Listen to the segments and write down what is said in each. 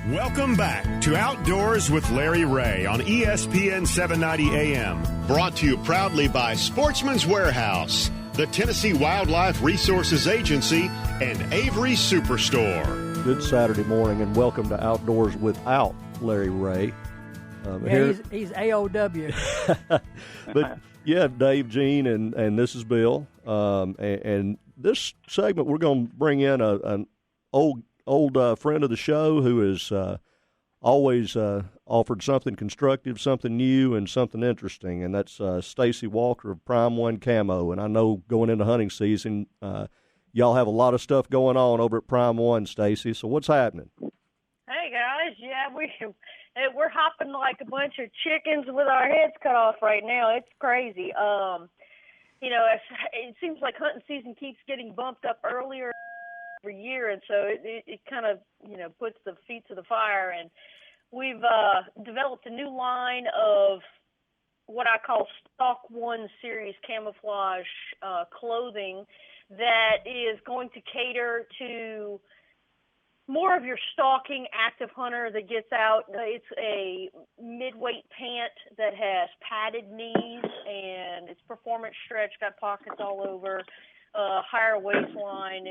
Welcome back to Outdoors with Larry Ray on ESPN 790 AM. Brought to you proudly by Sportsman's Warehouse, the Tennessee Wildlife Resources Agency, and Avery Superstore. Good Saturday morning, and welcome to Outdoors without Larry Ray. He's AOW. But yeah, Dave, Gene, and this is Bill. And this segment, we're going to bring in an old friend of the show who has always offered something constructive, something new, and something interesting, and that's Staci Walker of Prime One Camo. And I know going into hunting season, y'all have a lot of stuff going on over at Prime One, Staci. So what's happening? Hey guys, yeah, we're hopping like a bunch of chickens with our heads cut off right now. It's crazy. It seems like hunting season keeps getting bumped up earlier every year, and so it kind of puts the feet to the fire. And we've developed a new line of what I call Stock One series camouflage clothing that is going to cater to more of your stalking active hunter that gets out. It's a mid-weight pant that has padded knees, and it's performance stretch, got pockets all over, higher waistline.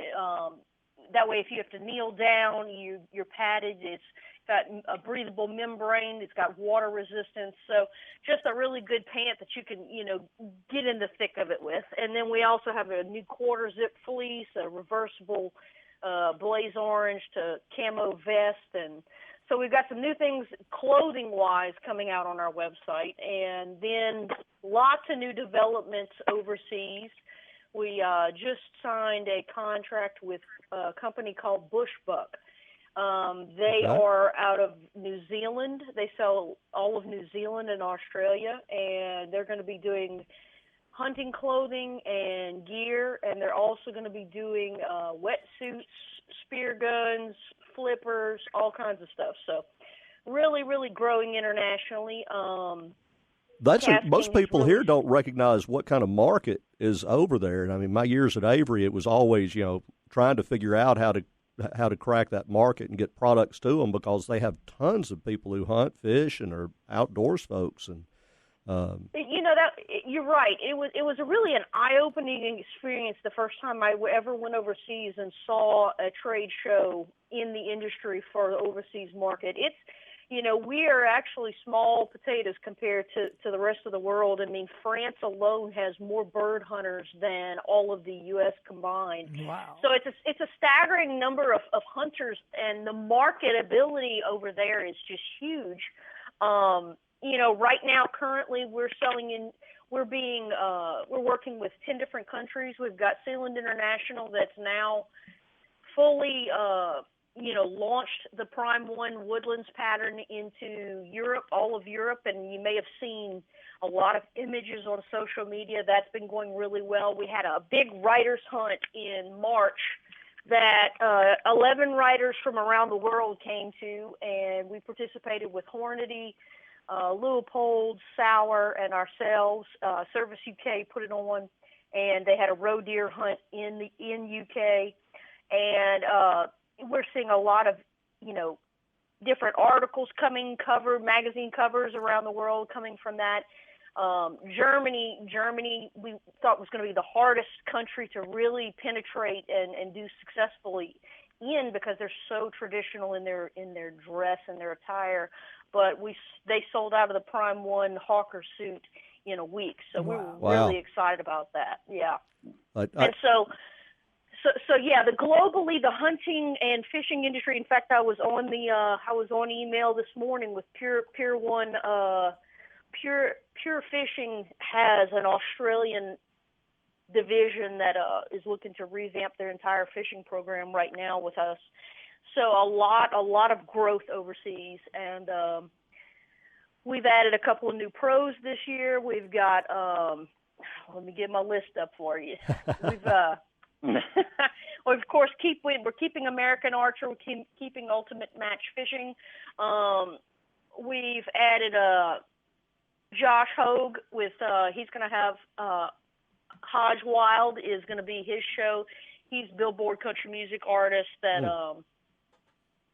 That way, if you have to kneel down, you're padded. It's got a breathable membrane. It's got water resistance. So just a really good pant that you can, get in the thick of it with. And then we also have a new quarter zip fleece, a reversible blaze orange to camo vest. And so we've got some new things clothing-wise coming out on our website. And then lots of new developments overseas. We just signed a contract with a company called Bushbuck. They are out of New Zealand. They sell all of New Zealand and Australia, and they're going to be doing hunting clothing and gear, and they're also going to be doing wetsuits, spear guns, flippers, all kinds of stuff. So really, really growing internationally. Most people here don't recognize what kind of market is over there. And I mean, my years at Avery, it was always, trying to figure out how to crack that market and get products to them, because they have tons of people who hunt, fish, and are outdoors folks. And you're right. It was really an eye-opening experience the first time I ever went overseas and saw a trade show in the industry for the overseas market. It's we are actually small potatoes compared to the rest of the world. I mean, France alone has more bird hunters than all of the U.S. combined. Wow. So it's a staggering number of hunters, and the marketability over there is just huge. Right now, currently, we're working with 10 different countries. We've got Sealand International that's now fully launched the Prime One Woodlands pattern into Europe, all of Europe, and you may have seen a lot of images on social media. That's been going really well. We had a big writers hunt in March that 11 writers from around the world came to, and we participated with Hornady, Leupold, Sauer, and ourselves. Service UK put it on, and they had a roe deer hunt in UK, and we're seeing a lot of, different articles magazine covers around the world coming from that. Germany, we thought was going to be the hardest country to really penetrate and do successfully in, because they're so traditional in their dress and their attire. But they sold out of the Prime One Hawker suit in a week, so we were really excited about that. Yeah, So yeah, globally the hunting and fishing industry. In fact, I was on email this morning with Pure One. Pure Fishing has an Australian division that is looking to revamp their entire fishing program right now with us. So a lot of growth overseas, and we've added a couple of new pros this year. We've got let me get my list up for you. We've well, of course, we're keeping American Archer. We're keeping Ultimate Match Fishing. We've added Josh Hogue with. He's going to have Hodge Wild is going to be his show. He's Billboard country music artist that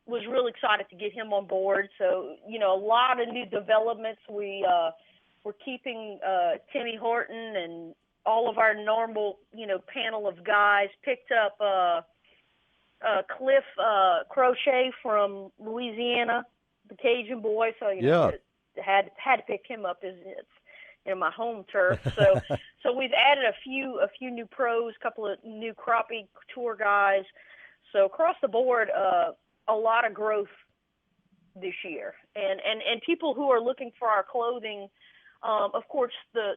was really excited to get him on board. So, a lot of new developments. We're keeping Timmy Horton and all of our normal, panel of guys. Picked up Cliff Crochet from Louisiana, the Cajun boy. So, had to pick him up as it's my home turf. So we've added a few new pros, a couple of new crappie tour guys. So across the board, a lot of growth this year, and people who are looking for our clothing. Of course, the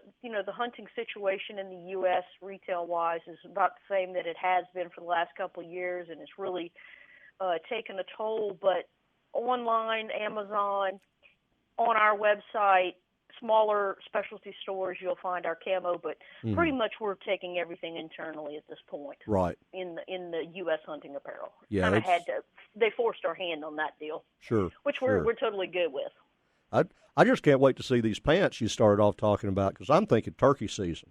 hunting situation in the U.S. retail wise is about the same that it has been for the last couple of years, and it's really taken a toll. But online, Amazon, on our website, smaller specialty stores, you'll find our camo, but pretty much we're taking everything internally at this point. Right. In the U.S. hunting apparel. Yeah. They forced our hand on that deal. Sure. Which we're totally good with. I just can't wait to see these pants you started off talking about, because I'm thinking turkey season.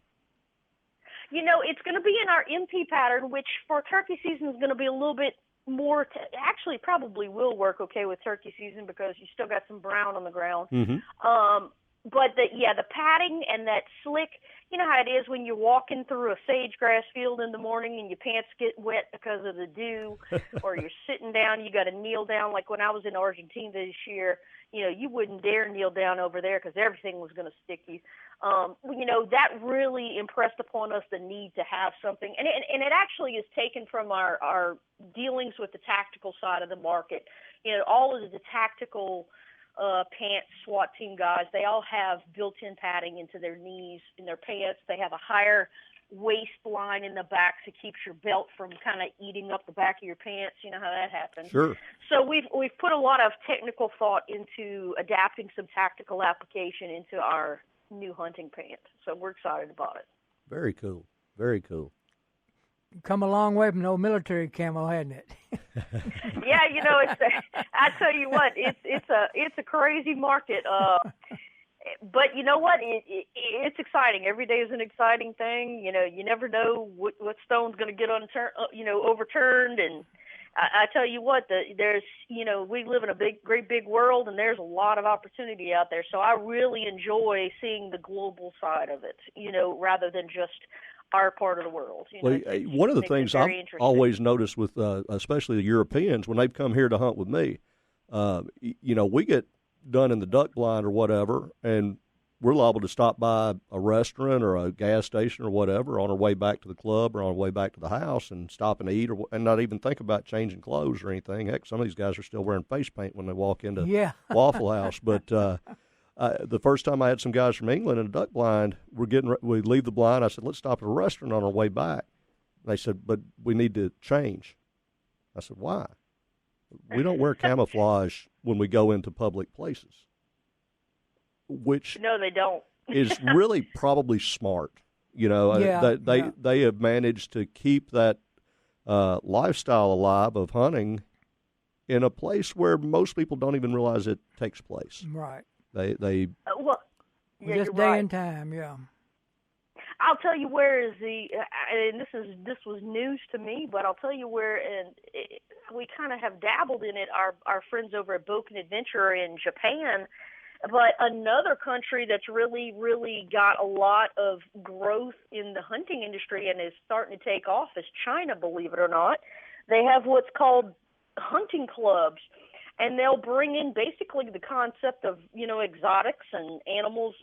It's going to be in our MP pattern, which for turkey season is going to be a little bit more. Actually, probably will work okay with turkey season because you still got some brown on the ground. Mm-hmm. But the padding and that slick, you know how it is when you're walking through a sage grass field in the morning and your pants get wet because of the dew, or you're sitting down, you got to kneel down. Like when I was in Argentina this year, you wouldn't dare kneel down over there because everything was going to stick you. That really impressed upon us the need to have something. And it actually is taken from our dealings with the tactical side of the market. All of the tactical pants SWAT team guys, they all have built-in padding into their knees in their pants. They have a higher waistline in the back so it keeps your belt from kind of eating up the back of your pants. You know how that happens. Sure. So we've put a lot of technical thought into adapting some tactical application into our new hunting pants. So we're excited about it. Very cool. Very cool. Come a long way from no military camo, hadn't it? Yeah, I tell you what, it's a crazy market. But you know what? It's exciting. Every day is an exciting thing. You never know what stone's going to get overturned. And I tell you what, there's we live in a great big world, and there's a lot of opportunity out there. So I really enjoy seeing the global side of it, rather than just our part of the world. One of the things I've always noticed with, especially the Europeans, when they've come here to hunt with me, we get done in the duck blind or whatever, and we're liable to stop by a restaurant or a gas station or whatever on our way back to the club or on our way back to the house and stop and eat and not even think about changing clothes or anything. Heck, some of these guys are still wearing face paint when they walk into Waffle House. But the first time I had some guys from England in a duck blind, we leave the blind. I said, let's stop at a restaurant on our way back. They said, but we need to change. I said, why? We don't wear camouflage when we go into public places, which no, they don't. is really probably smart. They have managed to keep that lifestyle alive of hunting in a place where most people don't even realize it takes place. Right. They just day and time, yeah. I'll tell you where is and this was news to me, but I'll tell you where, and we kind of have dabbled in it. Our friends over at Boken Adventure in Japan, but another country that's really, really got a lot of growth in the hunting industry and is starting to take off is China. Believe it or not, they have what's called hunting clubs. And they'll bring in basically the concept of, exotics and animals,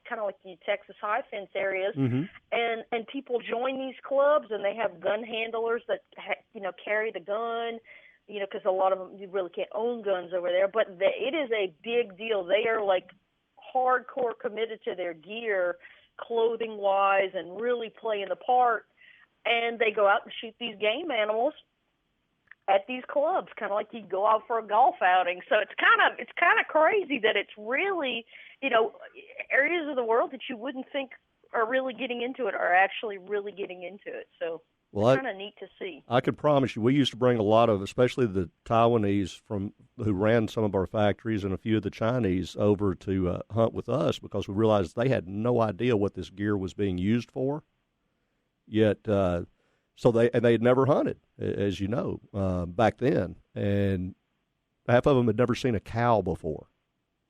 kind of like the Texas high fence areas. Mm-hmm. And people join these clubs, and they have gun handlers that, carry the gun, because a lot of them, you really can't own guns over there. But it is a big deal. They are, hardcore committed to their gear, clothing-wise, and really playing the part. And they go out and shoot these game animals at these clubs, kind of like you go out for a golf outing. So it's kind of crazy that it's really, areas of the world that you wouldn't think are really getting into it are actually really getting into it. So it's kind of neat to see. I can promise you, we used to bring a lot of, especially the Taiwanese who ran some of our factories and a few of the Chinese over to hunt with us because we realized they had no idea what this gear was being used for. Yet, so they had never hunted, as you know, back then. And half of them had never seen a cow before,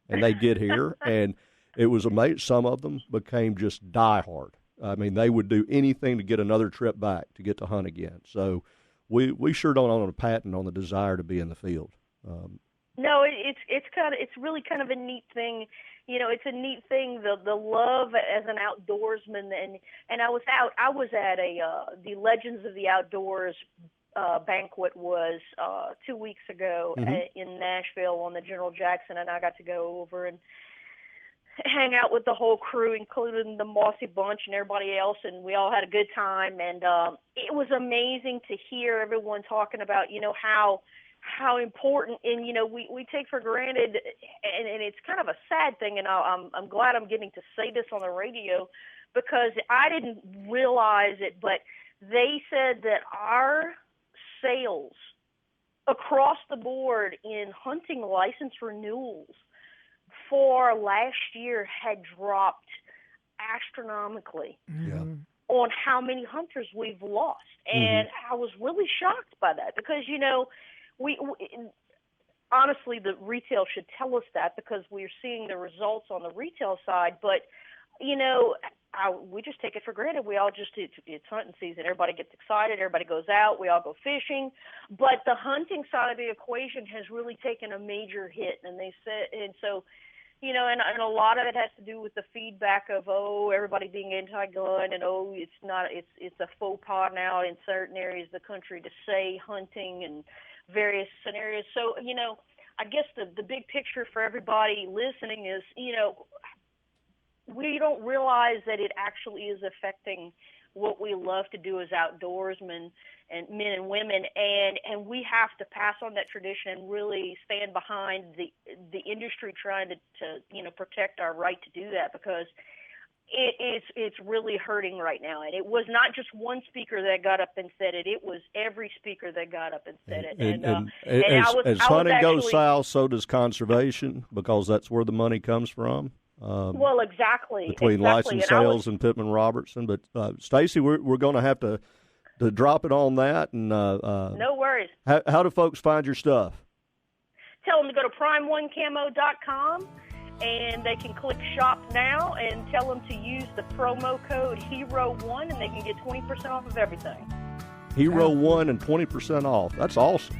and they get here, and it was amazing. Some of them became just diehard. I mean, they would do anything to get another trip back to get to hunt again. So we sure don't own a patent on the desire to be in the field. No, it's really kind of a neat thing. You know, it's a neat thing, the love as an outdoorsman, and I was at the Legends of the Outdoors banquet was 2 weeks ago in Nashville on the General Jackson, and I got to go over and hang out with the whole crew, including the Mossy Bunch and everybody else, and we all had a good time. And it was amazing to hear everyone talking about, you know, how important, and, you know, we take for granted, and it's kind of a sad thing, and I'm glad I'm getting to say this on the radio, because I didn't realize it, but they said that our sales across the board in hunting license renewals for last year had dropped astronomically on how many hunters we've lost. And I was really shocked by that, because, you know, we honestly, the retail should tell us that, because we're seeing the results on the retail side. But, you know, we just take it for granted. We all just, it's hunting season. Everybody gets excited. Everybody goes out. We all go fishing. But the hunting side of the equation has really taken a major hit. And they said, and so, you know, and a lot of it has to do with the feedback of, everybody being anti-gun, and, it's a faux pas now in certain areas of the country to say hunting and various scenarios. So, you know, I guess the big picture for everybody listening is, you know, we don't realize that it actually is affecting what we love to do as outdoorsmen and men and women, and we have to pass on that tradition and really stand behind the industry trying to you know, protect our right to do that, because it's really hurting right now. And it was not just one speaker that got up and said it. It was every speaker that got up and said it. As hunting goes south, so does conservation, because that's where the money comes from. Well, exactly. Between license sales and Pittman Robertson. But, Staci, we're going to have to drop it on that. And no worries. How do folks find your stuff? Tell them to go to prime1camo.com, and they can click shop now, and tell them to use the promo code HERO1, and they can get 20% off of everything. HERO1 and 20% off. That's awesome.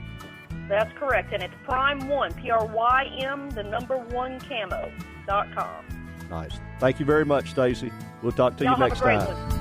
That's correct. And it's Prime1, PRYM, the number 1 camo.com. Nice. Thank you very much, Staci. We'll talk to you next time.